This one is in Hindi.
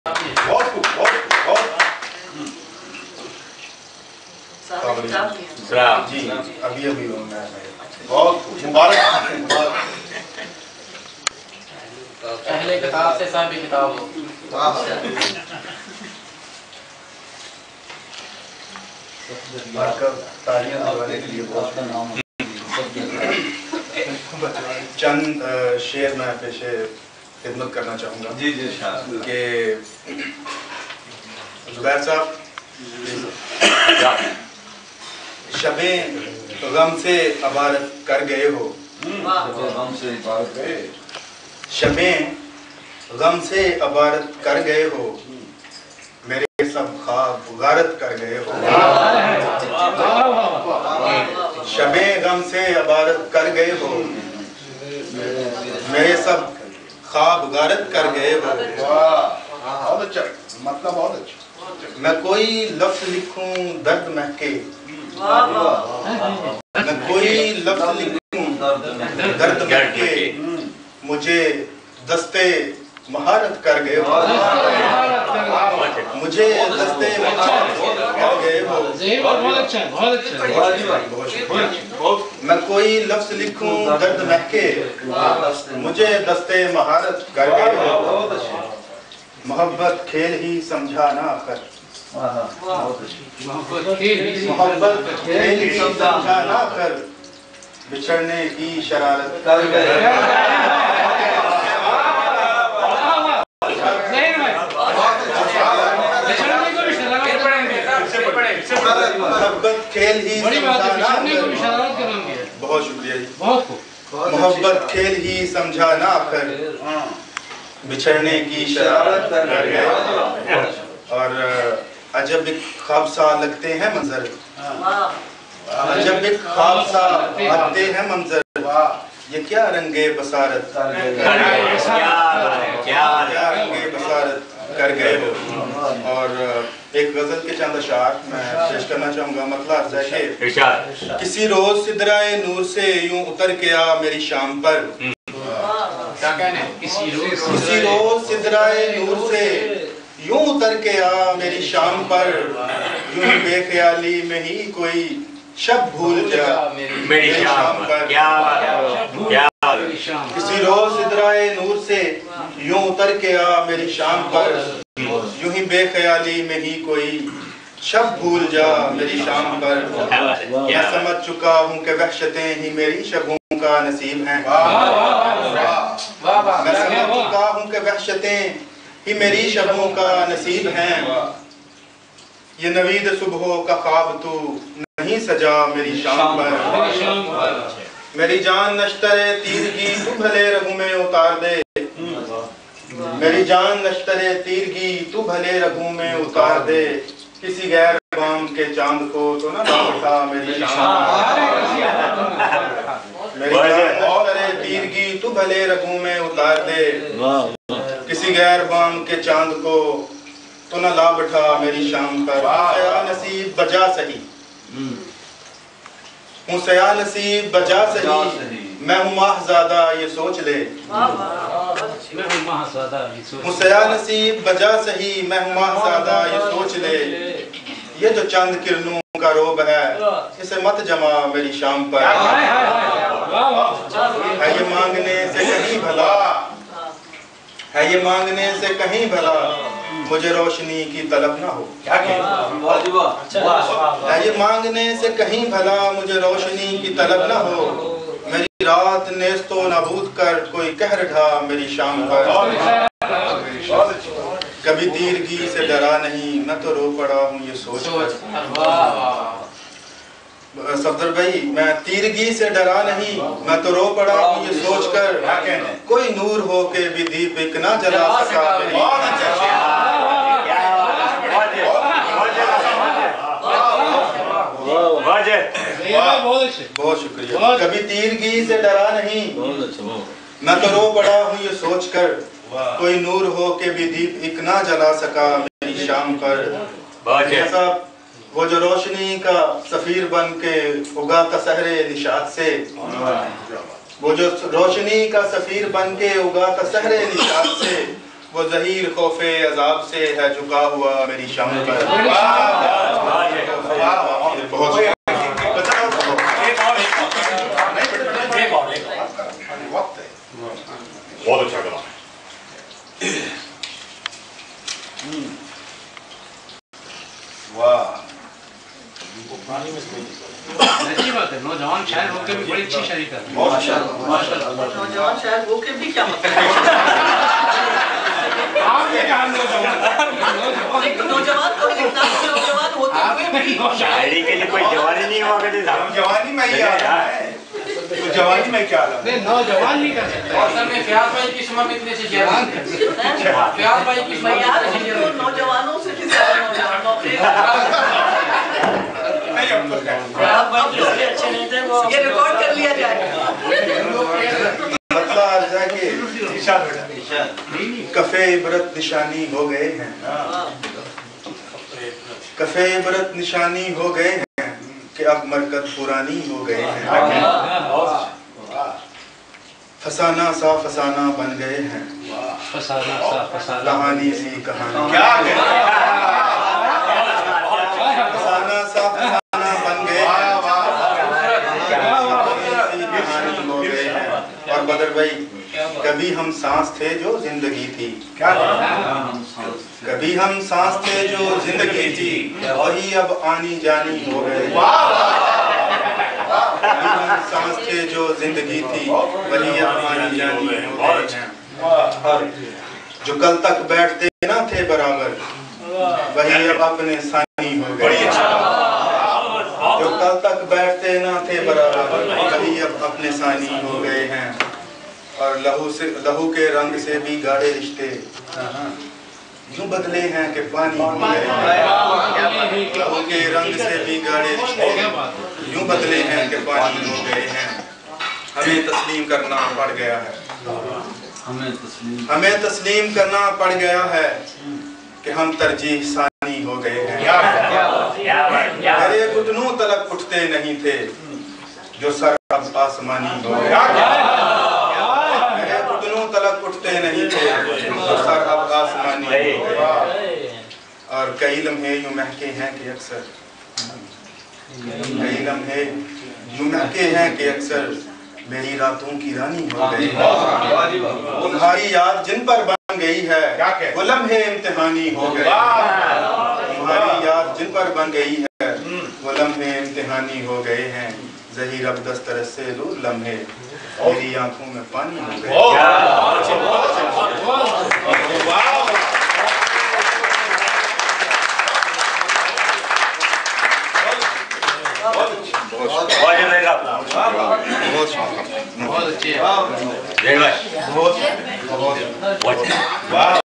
बहुत जी अभी अभी बहुत मुबारक। पहले किताब से साहब किताब हो। चंद शेर मैं पेशे खिदमत करना चाहूँगा। जी जी कि जुबैर साहब, शबे गम से अबारत कर गए हो, शबे गम से अबारत कर गए हो, मेरे सब ख्वाब गारत कर गए हो। शबे गम से अबारत कर गए हो, मेरे सब ख्वाब गारत कर गए हो। बहुत अच्छा, मतलब बहुत अच्छा। मैं कोई लफ्ज लिखूं दर्द महके, मैं कोई लफ्ज लिखूं दर्द महके, मुझे दस्ते महारत कर गए हो, मुझे दस्ते महारत कर गए हो। मैं कोई लफ्ज लिखूं दर्द महके, मुझे दस्ते महारत कर गए हो। मोहब्बत खेल ही समझा ना आखिर, मोहब्बत खेल ही समझा ना आखिर, बिछड़ने की शरारत कर गए। मोहब्बत खेल ही समझा ना आखिर, बहुत शुक्रिया जी। मोहब्बत खेल ही समझा ना आखिर, बिछड़ने की शरारत कर गए। और अजब एक ख्वाब सा लगते हैं मंजर, अजब एक ख्वाब सा लगते हैं मंजर, ये क्या रंगे बसारत, क्या रंगे बसारत कर गए हो। और एक गजल के चंद अशार मैं पेश करना चाहूँगा। मतलब अर्ज़ है कि किसी रोज सिदराए नूर से यूं उतर के आ मेरी शाम पर, किसी रोज सिदराए नूर से यूं उतर के आ मेरी शाम पर, यूं बेख्याली में ही कोई शब भूल जा मेरी शाम पर। किसी रोज सिदराए नूर से यूं उतर के आ मेरी शाम पर, यूं ही बेख्याली में ही कोई शब भूल जा मेरी शाम पर। मैं समझ चुका हूँ कि वहशतें ही मेरी शबों का नसीब हैं, मैं समझ चुका हूँ कि वहशतें ही मेरी शबों का नसीब हैं। ये नवीद सुबह का ख्वाब तू नहीं सजा मेरी शाम पर, मेरी जान नश्तरे तीरगी तू भले रघु में उतार दे, मेरी जान नश्तरे तीरगी तू भले रघु में उतार दे, किसी गैर बाम के चांद को तो ना उठा मेरी शाम पर, मेरी जान नश्तरे तीरगी तू भले रघु में उतार दे, किसी गैर बाम के चांद को तो न ला बैठा मेरी शाम पर। सया नसीब बजा सही, हूँ सया नसीब बजा सही, मैं हूँ माहज़ादा ये सोच ले, हूँ सया नसीब बजा सही, मैं हूँ माहज़ादा ये सोच ले, ये जो चंद किरणों का रोब है इसे मत जमा मेरी शाम पर। है ये मांगने से कहीं भला, है ये मांगने से कहीं भला, मुझे रोशनी की तलब ना हो। है ये मांगने से कहीं भला, मुझे रोशनी की तलब ना हो, मेरी रात नेस्तो नाबूद कर कोई कहर ढा मेरी शाम पर। कभी तीरगी से डरा नहीं, मैं तो रो पड़ा हूँ ये सोच कर। सफदर भाई, मैं तीरगी से डरा नहीं, मैं तो रो पड़ा हूँ ये सोच कर, कोई नूर हो के भी दीप एक ना जला सका मेरी। बहुत शुक्रिया। कभी तीरगी से डरा नहीं, मैं तो रो पड़ा हूँ ये सोच कर, कोई नूर हो के भी दीप एक ना जला सका मेरी शाम पर। ऐसा वो जो रोशनी का सफीर बन के उगा था सहरे निशात से, वो जो रोशनी का सफीर बन के उगा था सहरे निशात से, वो ज़हीर खौफे अजाब से है झुका हुआ मेरी शाम पर। बहुत अच्छा कला। वाह, अच्छी बात है। नौजवान शायर होकर भी बड़ी अच्छी शायरी कर रहे हैं। माशाल्लाह। नौजवान शायर होके भी क्या मतलब नौजवान को लिखना नौजवान होते हुए भी शायरी के लिए कोई जवानी नहीं हुआ करती साहब। जवानी में ही आ रहा है, तो जवानी में क्या रहा है? नौजवान नहीं कर सकते। असल में फ्याज भाई की शुमा में इतने से ज्यादा फ्याज भाई की शुमा नौजवानों से भी ज्यादा नौजवानों नहीं, अब तो क्या? अच्छे नहीं थे वो ये रिकॉर्ड कर लिया जाएगा। मतलब अर्ज़ा के कफ़े इबरत निशानी हो गए हैं, कफ़े इबरत निशानी हो गए हैं कि अब मरकत पुरानी हो गए हैं। फसाना सा फसाना बन गए हैं, फसाना सा फसाना कहानी सी कहानी। क्या फसाना सा फसाना बन गए हैं, कहानी हो गए हैं। और बदर भाई, कभी हम सांस थे जो जिंदगी थी, क्या कभी हम सांस थे जो जिंदगी थी, वही अब आनी जानी हो गए। कभी हम सांस थे जो जिंदगी थी, वही अब आनी जानी हो गए हैं। जो कल तक बैठते ना थे बराबर, वही अब अपने सानी हो गए। जो कल तक बैठते ना थे बराबर, वही अब अपने सानी हो गए हैं। और लहू के रंग से भी गाढ़े रिश्ते यूं बदले हैं कि पानी हो गए हैं। लहू के रंग से भी गाढ़े रिश्ते यूं बदले हैं कि पानी हो गए हैं। हमें तस्लीम करना पड़ गया है, हमें तस्लीम करना पड़ गया है कि हम तरजीह सानी हो गए हैं। मेरे घुटनों तलक उठते नहीं थे जो सर अब आसमानी हो गए। मेरे घुटनों तलक उठते नहीं थे जो सर अब आसमानी हो गए। और कई लम्हे यूं महके हैं कि अक्सर, कई लम्हे यूं महके हैं कि अक्सर मेरी रातों की रानी हो गई। तुम्हारी याद जिन पर बन गई है, वो लम्हे इम्तिहानी हो गए। तुम्हारी याद जिन पर बन गई है, वो लम्हे इम्तिहानी हो गए हैं। ज़हीर अब दस्तरस से दूर लम्हे मेरी आंखों में पानी हो गए। बहुत अच्छी है। बहुत